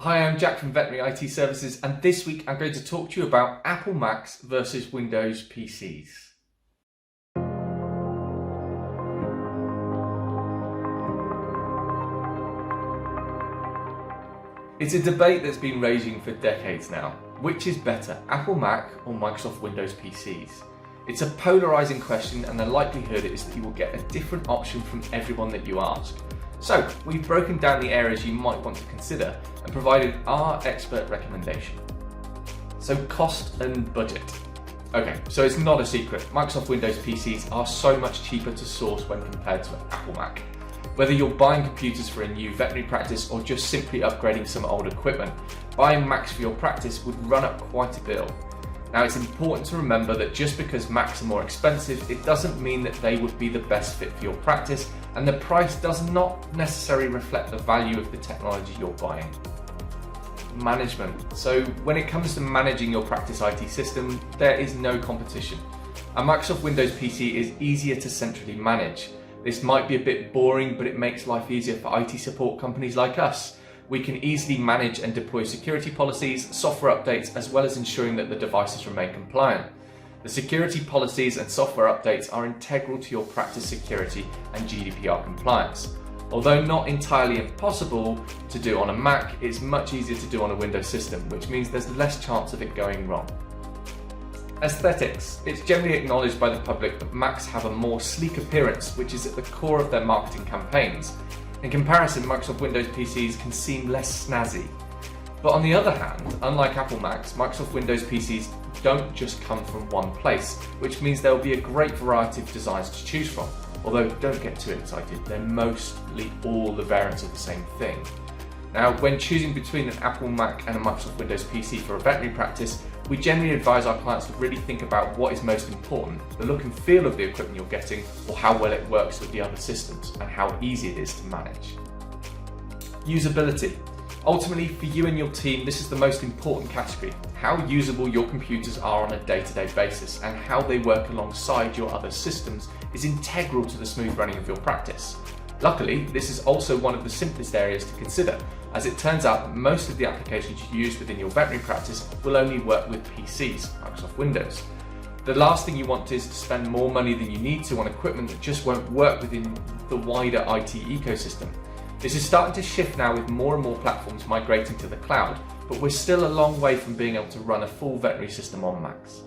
Hi, I'm Jack from Veterinary IT Services, and this week I'm going to talk to you about Apple Macs versus Windows PCs. It's a debate that's been raging for decades now. Which is better, Apple Mac or Microsoft Windows PCs? It's a polarizing question, and the likelihood is that you will get a different option from everyone that you ask. So, we've broken down the areas you might want to consider and provided our expert recommendation. So, cost and budget. Okay, so it's not a secret. Microsoft Windows PCs are so much cheaper to source when compared to an Apple Mac. Whether you're buying computers for a new veterinary practice or just simply upgrading some old equipment, buying Macs for your practice would run up quite a bill. Now, it's important to remember that just because Macs are more expensive, it doesn't mean that they would be the best fit for your practice, and the price does not necessarily reflect the value of the technology you're buying. Management. So when it comes to managing your practice IT system, there is no competition. A Microsoft Windows PC is easier to centrally manage. This might be a bit boring, but it makes life easier for IT support companies like us. We can easily manage and deploy security policies, software updates, as well as ensuring that the devices remain compliant. The security policies and software updates are integral to your practice security and GDPR compliance. Although not entirely impossible to do on a Mac, it's much easier to do on a Windows system, which means there's less chance of it going wrong. Aesthetics. It's generally acknowledged by the public that Macs have a more sleek appearance, which is at the core of their marketing campaigns. In comparison, Microsoft Windows PCs can seem less snazzy. But on the other hand, unlike Apple Macs, Microsoft Windows PCs don't just come from one place, which means there will be a great variety of designs to choose from. Although, don't get too excited, they're mostly all the variants of the same thing. Now, when choosing between an Apple Mac and a Microsoft Windows PC for a veterinary practice, we generally advise our clients to really think about what is most important, the look and feel of the equipment you're getting, or how well it works with the other systems, and how easy it is to manage. Usability. Ultimately, for you and your team, this is the most important category. How usable your computers are on a day-to-day basis and how they work alongside your other systems is integral to the smooth running of your practice. Luckily, this is also one of the simplest areas to consider, as it turns out that most of the applications you use within your veterinary practice will only work with PCs, Microsoft Windows. The last thing you want is to spend more money than you need to on equipment that just won't work within the wider IT ecosystem. This is starting to shift now with more and more platforms migrating to the cloud, but we're still a long way from being able to run a full veterinary system on Macs.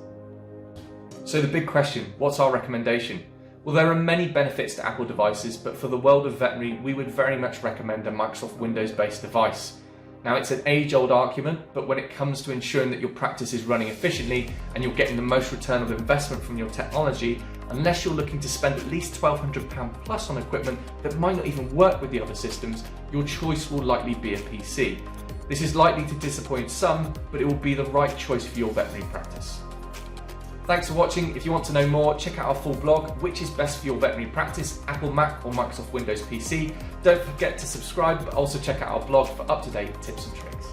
So the big question, what's our recommendation? Well, there are many benefits to Apple devices, but for the world of veterinary, we would very much recommend a Microsoft Windows-based device. Now, it's an age-old argument, but when it comes to ensuring that your practice is running efficiently and you're getting the most return of investment from your technology, unless you're looking to spend at least £1,200 plus on equipment that might not even work with the other systems, your choice will likely be a PC. This is likely to disappoint some, but it will be the right choice for your veterinary practice. Thanks for watching. If you want to know more, check out our full blog, which is best for your veterinary practice, Apple Mac or Microsoft Windows PC. Don't forget to subscribe, but also check out our blog for up-to-date tips and tricks.